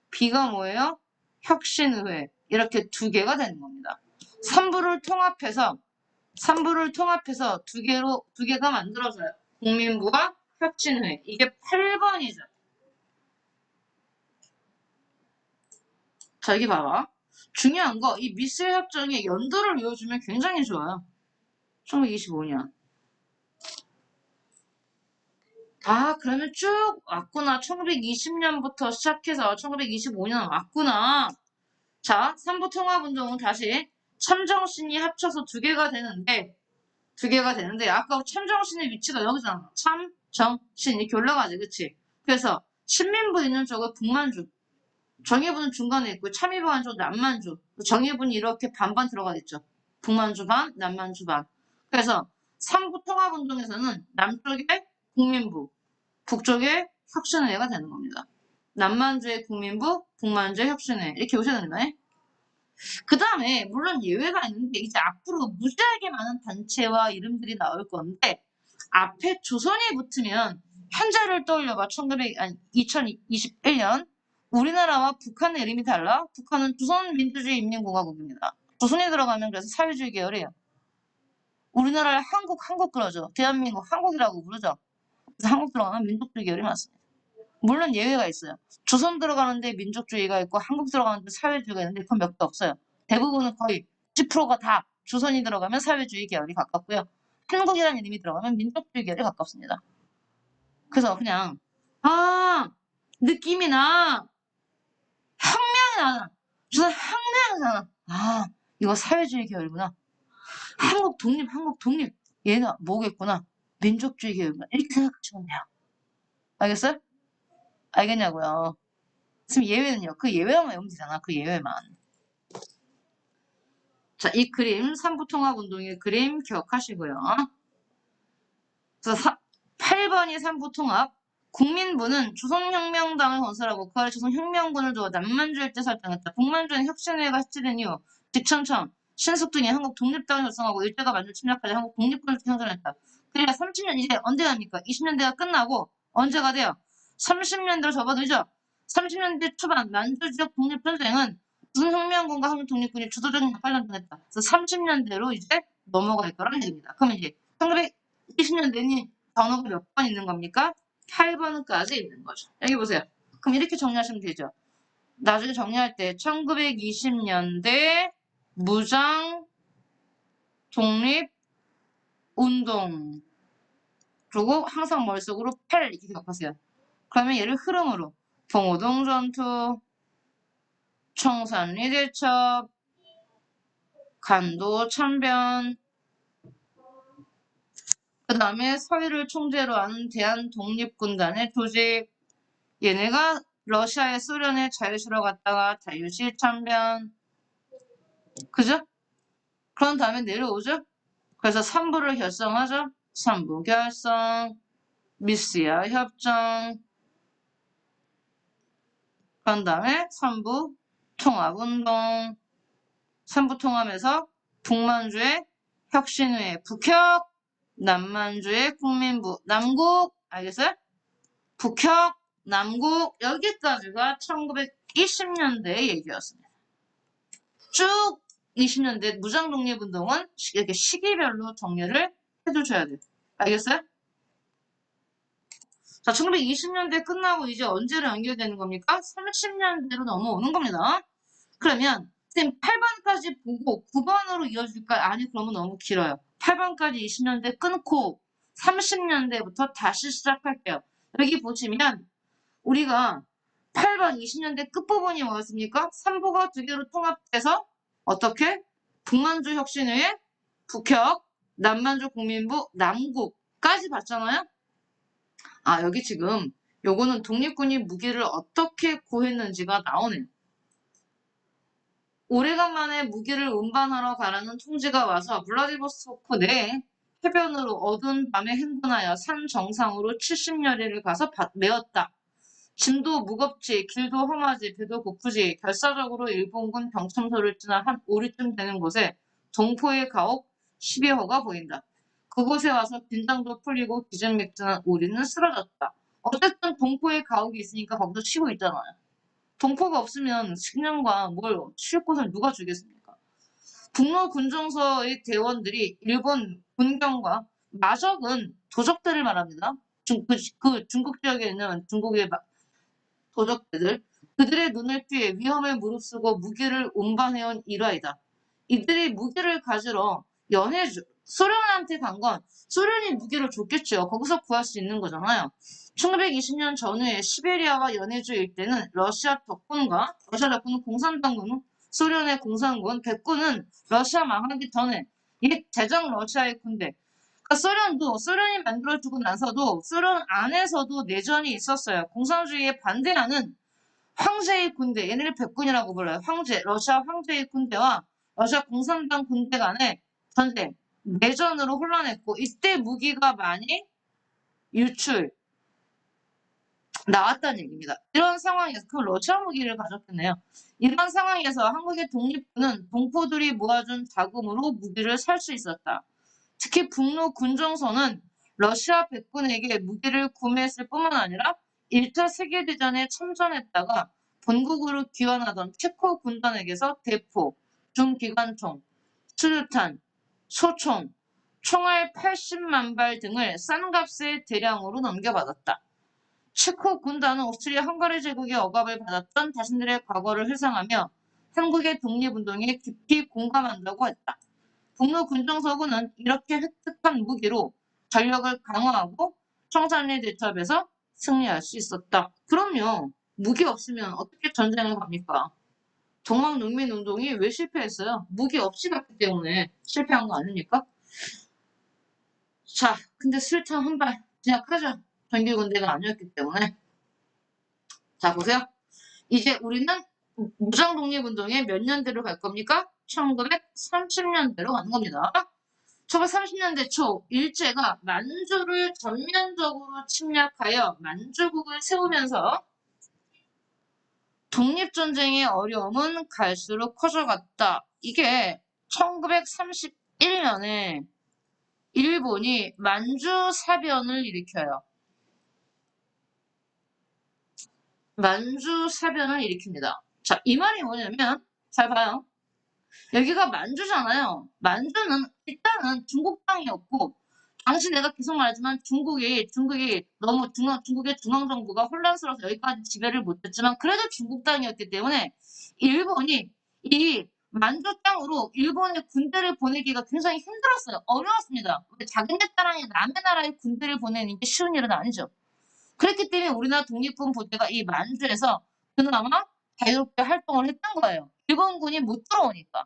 B가 뭐예요? 혁신의회. 이렇게 두 개가 되는 겁니다. 3부를 통합해서 두 개가 만들어져요. 국민부와 혁신의회. 이게 8번이죠. 자, 여기 봐봐. 중요한 거, 이 미스 협정의 연도를 외워주면 굉장히 좋아요. 1925년. 아, 그러면 쭉 왔구나. 1920년부터 시작해서 1925년 왔구나. 자, 삼부통합운동은 다시 참정신이 합쳐서 두 개가 되는데, 아까 참정신의 위치가 여기잖아. 참정신 이렇게 올라가지, 그치? 그래서 신민부 있는 쪽은 북만주, 정예부는 중간에 있고 참의부 한쪽 남만주, 정예부는 이렇게 반반 들어가 있죠. 북만주 반, 남만주 반. 그래서 삼부통합운동에서는 남쪽에 국민부, 북쪽에 혁신회가 되는 겁니다. 남만주의 국민부, 북만주의 혁신회 이렇게 오셔야 된다. 그 다음에 물론 예외가 있는데 이제 앞으로 무지하게 많은 단체와 이름들이 나올 건데 앞에 조선이 붙으면 현재를 떠올려봐. 2021년 우리나라와 북한의 이름이 달라. 북한은 조선민주주의인민공화국입니다. 조선이 들어가면 그래서 사회주의 계열이에요. 우리나라를 한국 그러죠. 대한민국 한국이라고 부르죠. 그래서 한국 들어가면 민족주의 계열이 많습니다. 물론 예외가 있어요. 조선 들어가는데 민족주의가 있고 한국 들어가는데 사회주의가 있는데 그건 몇 개 없어요. 대부분은 거의 90%가 다 조선이 들어가면 사회주의 계열이 가깝고요. 한국이라는 이름이 들어가면 민족주의 계열이 가깝습니다. 그래서 그냥 느낌이 나. 혁명이 나잖아. 조선 혁명이잖아. 이거 사회주의 계열이구나. 한국 독립. 얘는 뭐겠구나. 민족주의 계열이구나. 이렇게 생각하시면 돼요. 알겠어요? 알겠냐고요. 지금 예외는요. 그 예외만 외우면 되잖아. 그 예외만. 자, 이 그림, 삼부통합운동의 그림 기억하시고요. 그래서 8번이 삼부통합. 국민부는 조선혁명당을 건설하고 그 아래 조선혁명군을 두어 남만주 일제 설정했다. 북만주는 혁신회가 해체된 이후 딕천청, 신숙 등이 한국 독립당을 결성하고 일제가 만주 침략하자 한국 독립군을 형성했다. 그러니까 30년 이제 언제 갑니까? 20년대가 끝나고 언제가 돼요? 30년대로 접어들죠. 30년대 초반 만주 지역 독립전쟁은 조선혁명군과 한국 독립군이 주도적인 역할을 담당했다. 그래서 30년대로 이제 넘어갈 거라는 얘기입니다. 그럼 이제 1920년대니 번호가 몇 번 있는 겁니까? 8번까지 있는 거죠. 여기 보세요. 그럼 이렇게 정리하시면 되죠. 나중에 정리할 때 1920년대 무장 독립 운동 그리고 항상 머릿속으로 8 이렇게 기억하세요. 그러면 얘를 흐름으로 봉오동 전투, 청산리 대첩, 간도 참변, 그 다음에 서해를 총재로 한 대한독립군단의 조직, 얘네가 러시아에 소련에 자유 실어 갔다가 자유시 참변, 그죠? 그런 다음에 내려오죠? 그래서 3부를 결성하죠? 3부 결성, 미스야 협정, 그런 다음에 3부 통합운동, 3부 통합에서 북만주의 혁신회 북혁, 남만주의 국민부 남국, 알겠어요? 북혁, 남국, 여기까지가 1920년대의 얘기였습니다. 쭉 20년대 무장독립운동은 이렇게 시기별로 정리를 해주셔야 돼요. 알겠어요? 자, 1920년대 끝나고 이제 언제로 연결되는 겁니까? 30년대로 넘어오는 겁니다. 그러면 선생님 8번까지 보고 9번으로 이어질까요? 아니, 그러면 너무 길어요. 8번까지 20년대 끊고 30년대부터 다시 시작할게요. 여기 보시면 우리가 8번 20년대 끝부분이 뭐였습니까? 3부가 두 개로 통합돼서 어떻게? 북만주 혁신회의 북혁, 남만주 국민부, 남국까지 봤잖아요? 여기 지금 요거는 독립군이 무기를 어떻게 구했는지가 나오네요. 오래간만에 무기를 운반하러 가라는 통지가 와서 블라디보스토크 내 해변으로 어두운 밤에 행군하여 산 정상으로 70여리를 가서 메었다. 짐도 무겁지, 길도 험하지, 배도 고프지, 결사적으로 일본군 병참소를 지나 한 5리쯤 되는 곳에 동포의 가옥 12호가 보인다. 그곳에 와서 긴장도 풀리고 기진맥진한 우리는 쓰러졌다. 어쨌든 동포의 가옥이 있으니까 거기서 쉬고 있잖아요. 동포가 없으면 식량과 뭘 쉴 곳을 누가 주겠습니까? 북로 군정서의 대원들이 일본 군경과 마적은 도적들을 말합니다. 그 중국 지역에 있는 중국의 도적들, 그들의 눈을 피해 위험에 무릅쓰고 무기를 운반해온 일화이다. 이들이 무기를 가지러 소련한테 간 건 소련이 무기를 줬겠죠. 거기서 구할 수 있는 거잖아요. 1920년 전후에 시베리아와 연해주 일대는 러시아 덕군은 공산당군, 소련의 공산군, 백군은 러시아 망하기 전에 이 제정 러시아의 군대. 그러니까 소련이 만들어주고 나서도 소련 안에서도 내전이 있었어요. 공산주의에 반대하는 황제의 군대, 얘네를 백군이라고 불러요. 러시아 황제의 군대와 러시아 공산당 군대 간의 전쟁, 내전으로 혼란했고, 이때 무기가 많이 유출, 나왔다는 얘기입니다. 이런 상황에서, 그럼 러시아 무기를 가졌겠네요. 이런 상황에서 한국의 독립군은 동포들이 모아준 자금으로 무기를 살 수 있었다. 특히 북로 군정선은 러시아 백군에게 무기를 구매했을 뿐만 아니라 1차 세계대전에 참전했다가 본국으로 귀환하던 체코 군단에게서 대포, 중기관총, 수류탄, 소총, 총알 80만 발 등을 싼 값에 대량으로 넘겨받았다. 체코 군단은 오스트리아 헝가리 제국의 억압을 받았던 자신들의 과거를 회상하며 한국의 독립운동에 깊이 공감한다고 했다. 북로 군정서군은 이렇게 획득한 무기로 전력을 강화하고 청산리 대첩에서 승리할 수 있었다. 그럼요. 무기 없으면 어떻게 전쟁을 갑니까? 동학농민운동이 왜 실패했어요? 무기 없이 갔기 때문에 실패한 거 아닙니까? 자, 근데 술탄 한 발 진약하죠. 정규군대가 아니었기 때문에. 자, 보세요. 이제 우리는 무장독립운동에 몇 년대로 갈 겁니까? 1930년대로 가는 겁니다. 1930년대 초 일제가 만주를 전면적으로 침략하여 만주국을 세우면서 독립전쟁의 어려움은 갈수록 커져갔다. 이게 1931년에 일본이 만주 사변을 일으켜요. 만주 사변을 일으킵니다. 자, 이 말이 뭐냐면 잘 봐요. 여기가 만주잖아요. 만주는 일단은 중국 땅이었고 당시 내가 계속 말하지만 중국이 너무 중국의 중앙정부가 혼란스러워서 여기까지 지배를 못했지만 그래도 중국 땅이었기 때문에 일본이 이 만주 땅으로 일본의 군대를 보내기가 굉장히 힘들었어요. 어려웠습니다. 자기네 땅에 남의 나라에 군대를 보내는 게 쉬운 일은 아니죠. 그랬기 때문에 우리나라 독립군 부대가 이 만주에서 그나마 자유롭게 활동을 했던 거예요. 일본군이 못 들어오니까.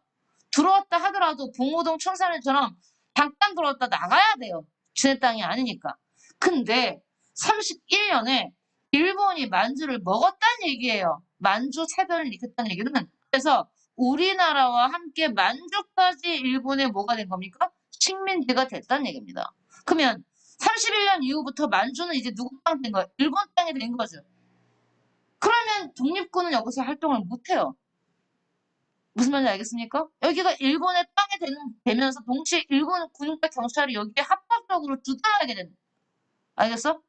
들어왔다 하더라도 봉오동 청산리처럼 잠깐 들어왔다 나가야 돼요. 지네 땅이 아니니까. 근데 31년에 일본이 만주를 먹었다는 얘기예요. 만주 사변을 일으켰다는 얘기는. 그래서 우리나라와 함께 만주까지 일본에 뭐가 된 겁니까? 식민지가 됐다는 얘기입니다. 그러면 31년 이후부터 만주는 이제 누구 땅 된 거예요? 일본 땅이 된 거죠. 그러면 독립군은 여기서 활동을 못해요. 무슨 말인지 알겠습니까? 여기가 일본의 땅이 되면서 동시에 일본 군과 경찰이 여기에 합법적으로 주둔하게 된다. 알겠어?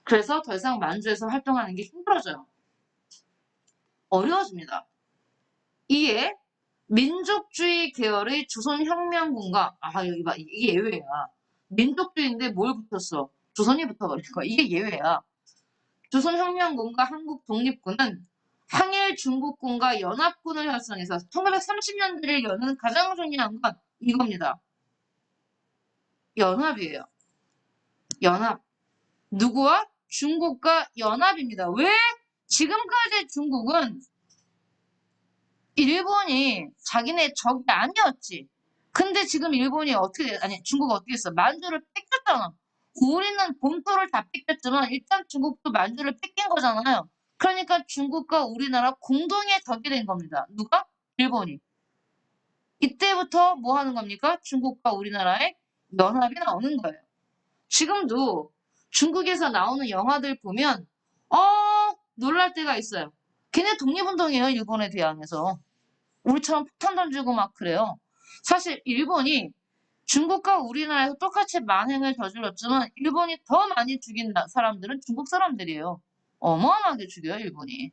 그래서 더 이상 만주에서 활동하는 게 힘들어져요. 어려워집니다. 이에 민족주의 계열의 조선혁명군과 여기 봐 이게 예외야. 민족주의인데 뭘 붙였어? 조선이 붙어버린 거야. 이게 예외야. 조선혁명군과 한국독립군은 항일 중국군과 연합군을 형성해서 1930년대를 여는 가장 중요한 건 이겁니다. 연합이에요. 연합. 누구와? 중국과 연합입니다. 왜? 지금까지 중국은 일본이 자기네 적이 아니었지. 근데 지금 중국은 어떻게 했어? 만주를 뺏겼잖아. 우리는 본토를 다 뺏겼지만 일단 중국도 만주를 뺏긴 거잖아요. 그러니까 중국과 우리나라 공동의 적이 된 겁니다. 누가? 일본이. 이때부터 뭐 하는 겁니까? 중국과 우리나라의 연합이 나오는 거예요. 지금도 중국에서 나오는 영화들 보면 놀랄 때가 있어요. 걔네 독립운동이에요. 일본에 대항해서. 우리처럼 폭탄 던지고 막 그래요. 사실 일본이 중국과 우리나라에서 똑같이 만행을 저질렀지만 일본이 더 많이 죽인 사람들은 중국 사람들이에요. 어마어마하게 죽여요, 일본이.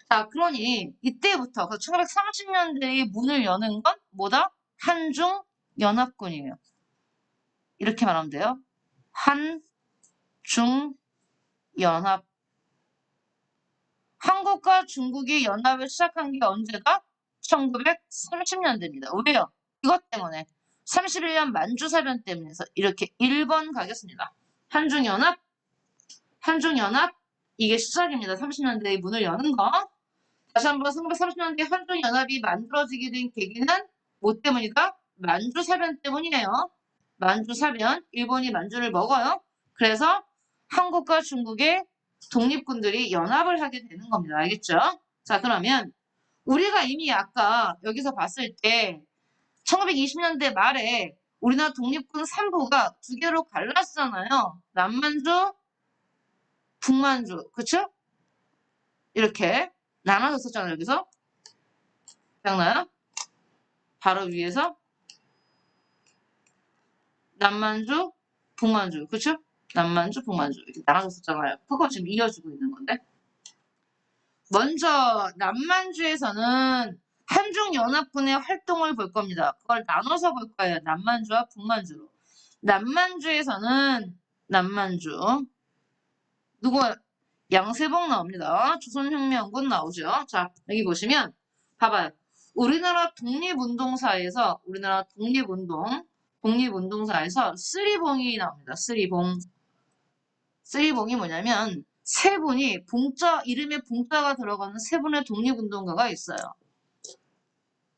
자, 그러니 이때부터 1930년대의 문을 여는 건 뭐다? 한중 연합군이에요. 이렇게 말하면 돼요. 한중 연합. 한국과 중국이 연합을 시작한 게 언제다? 1930년대입니다. 왜요? 이것 때문에. 31년 만주사변 때문에 해서 이렇게 1번 가겠습니다. 한중연합, 한중연합, 이게 시작입니다. 30년대의 문을 여는 거. 다시 한번 1930년대 한중연합이 만들어지게 된 계기는 뭐 때문이다? 만주사변 때문이에요. 만주사변, 일본이 만주를 먹어요. 그래서 한국과 중국의 독립군들이 연합을 하게 되는 겁니다. 알겠죠? 자, 그러면 우리가 이미 아까 여기서 봤을 때 1920년대 말에 우리나라 독립군 3부가 두 개로 갈랐잖아요. 남만주, 북만주. 그쵸? 이렇게 나눠졌었잖아요. 여기서. 기억나요? 바로 위에서 남만주, 북만주. 그쵸? 남만주, 북만주. 이렇게 나눠졌었잖아요. 그거 지금 이어지고 있는 건데. 먼저 남만주에서는 한중연합군의 활동을 볼 겁니다. 그걸 나눠서 볼 거예요. 남만주와 북만주로. 남만주에서는 남만주 누구 양세봉 나옵니다. 조선혁명군 나오죠. 자, 여기 보시면 봐봐요. 우리나라 독립운동사에서 쓰리봉이 나옵니다. 쓰리봉. 쓰리봉이 뭐냐면 세 분이 이름에 봉자가 들어가는 세 분의 독립운동가가 있어요.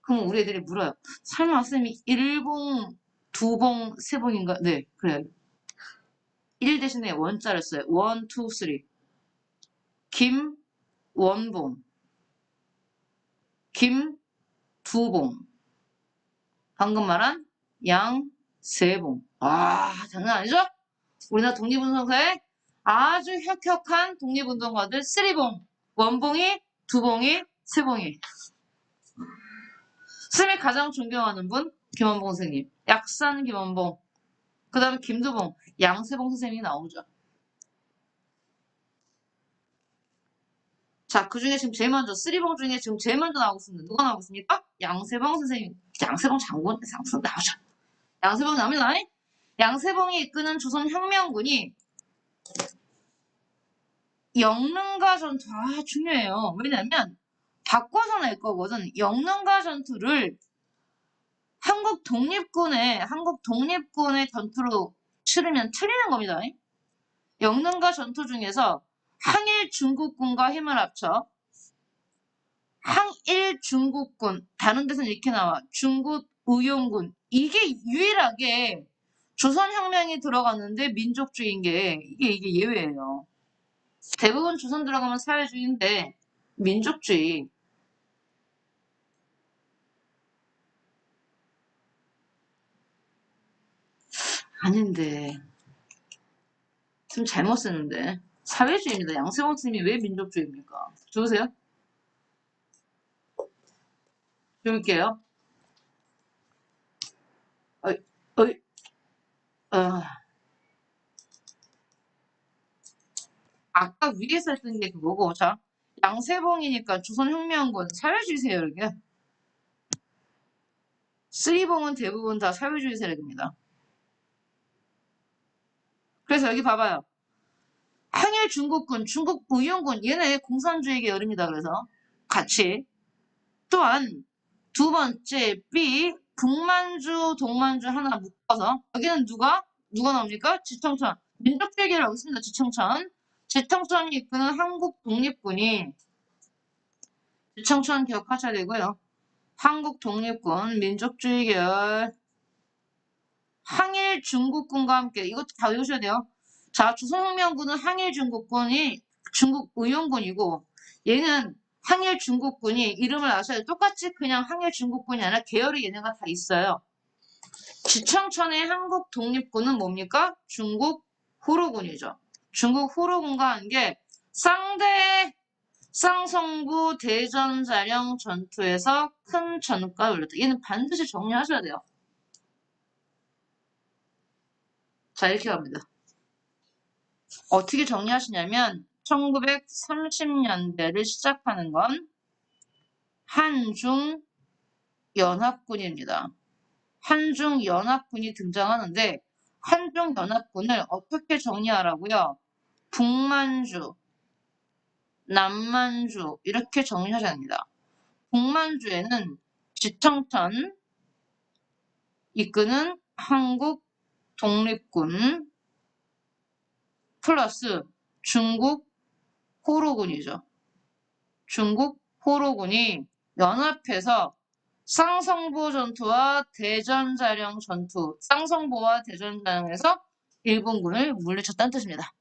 그럼 우리 애들이 물어요. 설마 쌤이 1봉, 2봉, 3봉인가? 네, 그래요. 1 대신에 원자를 써요. 1, 2, 3. 김원봉, 김두봉, 방금 말한 양세봉. 아, 장난 아니죠? 우리나라 독립운동사에 아주 혁혁한 독립운동가들 3봉, 원봉이, 두봉이, 세봉이. 쌤이 가장 존경하는 분 김원봉 선생님, 약산 김원봉, 그 다음에 김두봉, 양세봉 선생님이 나오죠. 자, 그 중에 지금 제일 먼저, 쓰리봉 중에 지금 제일 먼저 나오고 있습니다. 누가 나오고 있습니까? 양세봉 선생님, 양세봉 장군, 장군 나오죠. 양세봉 나옵니다. 양세봉이 이끄는 조선혁명군이 영릉가 전투, 중요해요. 왜냐면, 바꿔서 낼 거거든. 영릉가 전투를 한국 독립군의 전투로 치르면 틀리는 겁니다. 영릉가 전투 중에서 항일 중국군과 힘을 합쳐 항일 중국군, 다른 데서는 이렇게 나와. 중국 의용군. 이게 유일하게 조선혁명이 들어갔는데 민족주의인 게 이게 예외예요. 대부분 조선 들어가면 사회주의인데 민족주의. 아닌데. 좀 잘못 쓰는데. 사회주의입니다. 양세형 스님이 왜 민족주의입니까? 좋으세요? 줄게요. 어이, 어이, 어. 아까 위에서 했던 게 그거고, 자, 양세봉이니까 조선혁명군 사회주의 세력이야. 쓰리봉은 대부분 다 사회주의 세력입니다. 그래서 여기 봐봐요. 항일 중국군, 중국 의용군, 얘네 공산주의 계열입니다. 그래서 같이. 또한 두 번째 B, 북만주, 동만주 하나 묶어서 여기는 누가 나옵니까? 지청천. 민족주의 계열 여기 있습니다. 지청천. 지청천이 이끄는 한국 독립군이 지청천 기억하셔야 되고요. 한국 독립군, 민족주의 계열, 항일 중국군과 함께 이것도 다 외우셔야 돼요. 자, 조선혁명군은 항일 중국군이 중국 의용군이고 얘는 항일 중국군이 이름을 아셔야 돼요. 똑같이 그냥 항일 중국군이 아니라 계열이 얘네가 다 있어요. 지청천의 한국 독립군은 뭡니까? 중국 후르군이죠. 중국 후르군과 함께 쌍성부 대전자령 전투에서 큰 전과를 올렸다. 얘는 반드시 정리하셔야 돼요. 자, 이렇게 갑니다. 어떻게 정리하시냐면 1930년대를 시작하는 건 한중연합군입니다. 한중연합군이 등장하는데 한중연합군을 어떻게 정리하라고요? 북만주, 남만주 이렇게 정리하셔야 합니다. 북만주에는 지청천, 이끄는 한국 독립군 플러스 중국 호로군이죠. 중국 호로군이 연합해서 쌍성보 전투와 대전자령 전투, 쌍성보와 대전자령에서 일본군을 물리쳤다는 뜻입니다.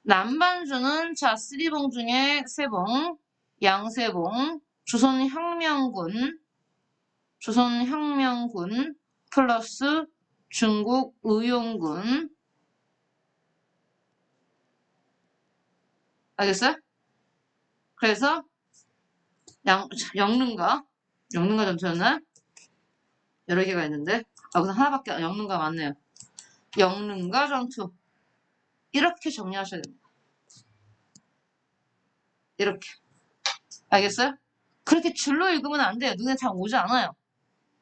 남반주는 자, 쓰리봉 중에 세봉, 양세봉, 조선혁명군 플러스 중국 의용군. 알겠어요? 그래서 영릉가 전투였나? 여러 개가 있는데 우선 하나밖에 영릉가 맞네요. 영릉가 전투 이렇게 정리하셔야 됩니다. 이렇게. 알겠어요? 그렇게 줄로 읽으면 안 돼요. 눈에 잘 오지 않아요.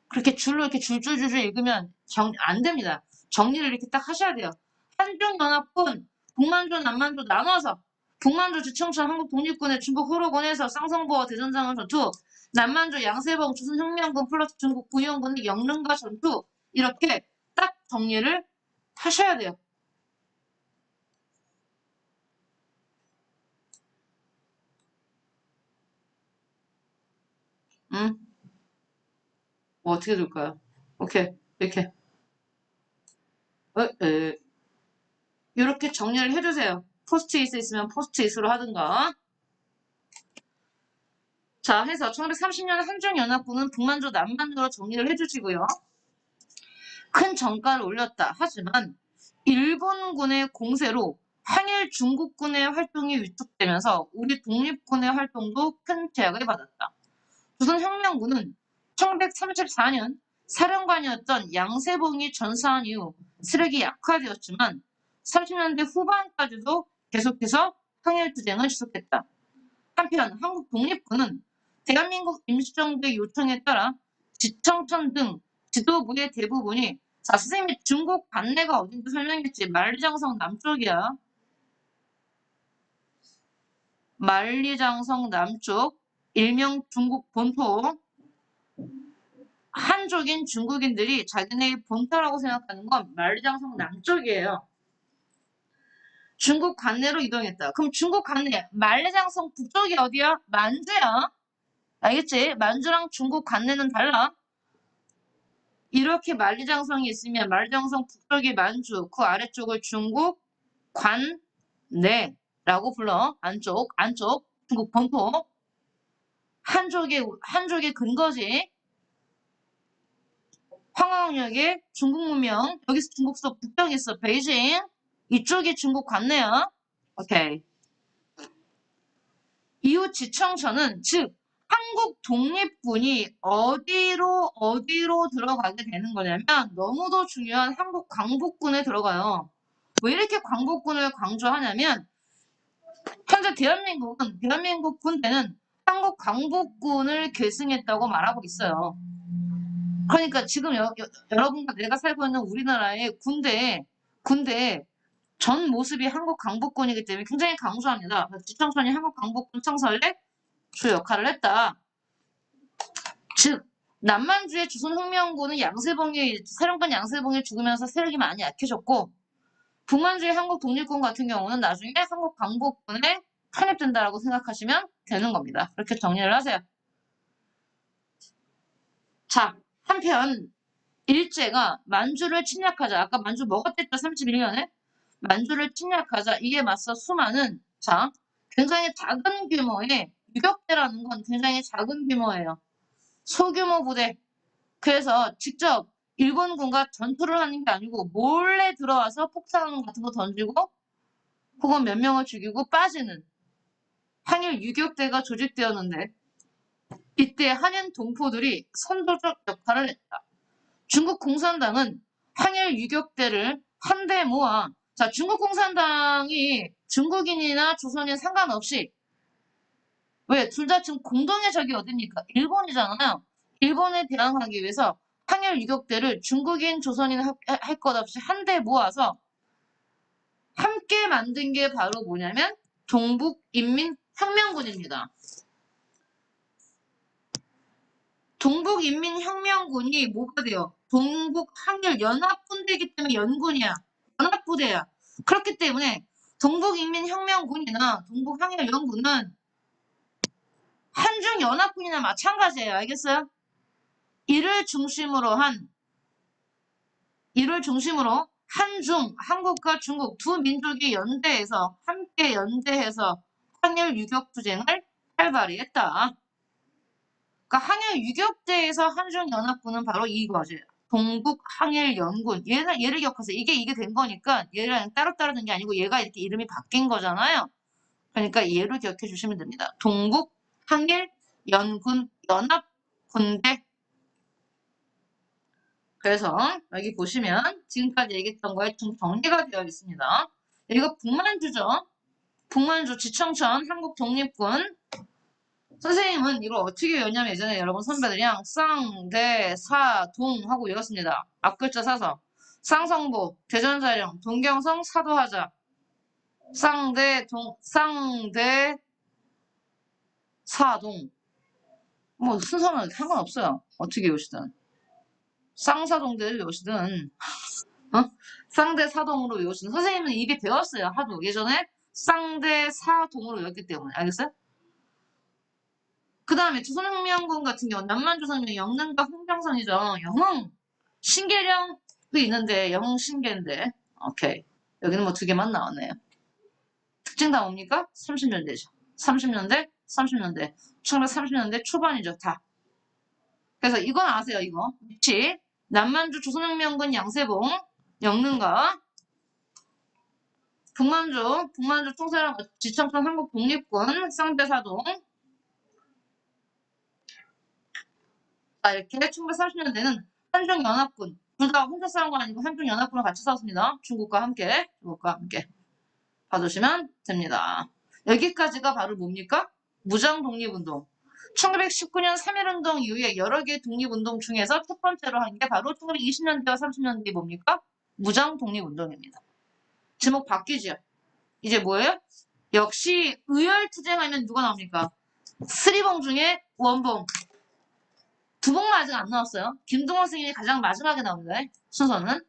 그렇게 줄로 이렇게 줄줄줄줄 읽으면 안 됩니다. 정리를 이렇게 딱 하셔야 돼요. 한중연합군, 북만주, 남만주 나눠서 북만주 지청천 한국 독립군의 중국 호로군에서 쌍성보와 대전장을 전투, 남만주 양세봉 조선혁명군 플러스 중국 구의용군의 영릉가 전투 이렇게 딱 정리를 하셔야 돼요. 뭐 어떻게 될까요? 오케이, 이렇게. 이렇게 정리를 해주세요. 포스트잇 있으면 포스트잇으로 하든가. 자, 해서 1930년 한중연합군은 북만주, 남만주로 정리를 해주시고요. 큰 전가를 올렸다. 하지만 일본군의 공세로 항일 중국군의 활동이 위축되면서 우리 독립군의 활동도 큰 제약을 받았다. 조선혁명군은 1934년 사령관이었던 양세봉이 전사한 이후 세력이 약화되었지만 30년대 후반까지도 계속해서 항일투쟁을 지속했다. 한편 한국 독립군은 대한민국 임시정부의 요청에 따라 지청천 등 지도부의 대부분이 자, 선생님이 중국 관내가 어딘지 설명했지. 만리장성 남쪽이야. 만리장성 남쪽, 일명 중국 본토. 한족인 중국인들이 자기네의 본토라고 생각하는 건 만리장성 남쪽이에요. 중국 관내로 이동했다. 그럼 중국 관내, 만리장성 북쪽이 어디야? 만주야. 알겠지? 만주랑 중국 관내는 달라. 이렇게 만리장성이 있으면 만리장성 북쪽이 만주, 그 아래쪽을 중국 관내라고 불러. 안쪽, 중국 본토. 한족의 근거지. 황하영역에 중국 문명, 여기서 중국서 북쪽에 있어, 베이징. 이쪽이 중국 관내야. 오케이. 이후 지청천은 즉 한국 독립군이 어디로 들어가게 되는 거냐면 너무도 중요한 한국 광복군에 들어가요. 왜 이렇게 광복군을 강조하냐면 현재 대한민국 군대는 한국 광복군을 계승했다고 말하고 있어요. 그러니까 지금 여러분과 내가 살고 있는 우리나라의 군대 전 모습이 한국 광복군이기 때문에 굉장히 강조합니다. 지청천이 한국 광복군 창설에 주 역할을 했다. 즉 남만주의 조선혁명군은 사령관 양세봉이 죽으면서 세력이 많이 약해졌고 북만주의 한국 독립군 같은 경우는 나중에 한국 광복군에 편입된다라고 생각하시면 되는 겁니다. 그렇게 정리를 하세요. 자, 한편 일제가 만주를 침략하자. 아까 만주 뭐가 됐죠? 31년에? 만주를 침략하자. 이에 맞서 수많은 굉장히 작은 규모의 유격대라는 건 굉장히 작은 규모예요. 소규모 부대. 그래서 직접 일본군과 전투를 하는 게 아니고 몰래 들어와서 폭탄 같은 거 던지고 혹은 몇 명을 죽이고 빠지는 항일 유격대가 조직되었는데 이때 한인 동포들이 선도적 역할을 했다. 중국 공산당은 항일 유격대를 한데 모아 중국 공산당이 중국인이나 조선인 상관없이 왜? 둘 다 지금 공동의 적이 어딥니까? 일본이잖아요. 일본에 대항하기 위해서 항일 유격대를 중국인, 조선인 할 것 없이 한데 모아서 함께 만든 게 바로 뭐냐면 동북인민혁명군입니다. 동북인민혁명군이 뭐가 돼요? 동북항일연합군대이기 때문에 연군이야. 연합부대야. 그렇기 때문에 동북인민혁명군이나 동북항일연군은 한중연합군이나 마찬가지예요. 알겠어요? 이를 중심으로 한중, 한국과 중국 두 민족이 함께 연대해서 항일 유격투쟁을 활발히 했다. 그러니까 항일 유격대에서 한중연합군은 바로 이거지. 동북항일연군. 얘를 기억하세요. 이게 된 거니까 얘랑 따로따로 된 게 아니고 얘가 이렇게 이름이 바뀐 거잖아요. 그러니까 얘를 기억해 주시면 됩니다. 동북항일연군 연합군대. 그래서 여기 보시면 지금까지 얘기했던 거에 좀 정리가 되어 있습니다. 이거 북만주죠. 북만주 지청천 한국독립군. 선생님은 이걸 어떻게 외웠냐면 예전에 여러분 선배들이랑 쌍대사동 하고 외웠습니다. 앞글자 사서 쌍성보, 대전자령, 동경성, 사도하자. 쌍대사동. 뭐 순서는 상관없어요. 어떻게 외우시든. 쌍사동대를 외우시든 쌍대사동으로 외우시든 선생님은 입에 배웠어요. 하도 예전에 쌍대사동으로 외웠기 때문에. 알겠어요? 그 다음에 조선혁명군 같은 경우는 남만조선이면 영릉과 흥정선이죠. 영흥, 신계령도 있는데 영흥 신계인데 오케이. 여기는 뭐 두 개만 나왔네요. 특징 다 뭡니까? 30년대죠. 30년대, 1930년대 초반이죠. 다. 그래서 이건 아세요, 이거. 위치. 남만주 조선혁명군 양세봉, 영릉과 북만주 총사령 지청천 한국독립군, 쌍대사동. 이렇게 1930년대는 한중연합군. 둘 다 혼자 싸운 거 아니고 한중연합군을 같이 싸웠습니다. 중국과 함께. 봐주시면 됩니다. 여기까지가 바로 뭡니까? 무장독립운동. 1919년 3.1운동 이후에 여러 개의 독립운동 중에서 첫 번째로 한 게 바로 1920년대와 30년대에 뭡니까? 무장독립운동입니다. 제목 바뀌죠? 이제 뭐예요? 역시 의열투쟁하면 누가 나옵니까? 쓰리봉 중에 원봉. 두봉만 아직 안 나왔어요. 김동원 선생님이 가장 마지막에 나옵니다. 순서는.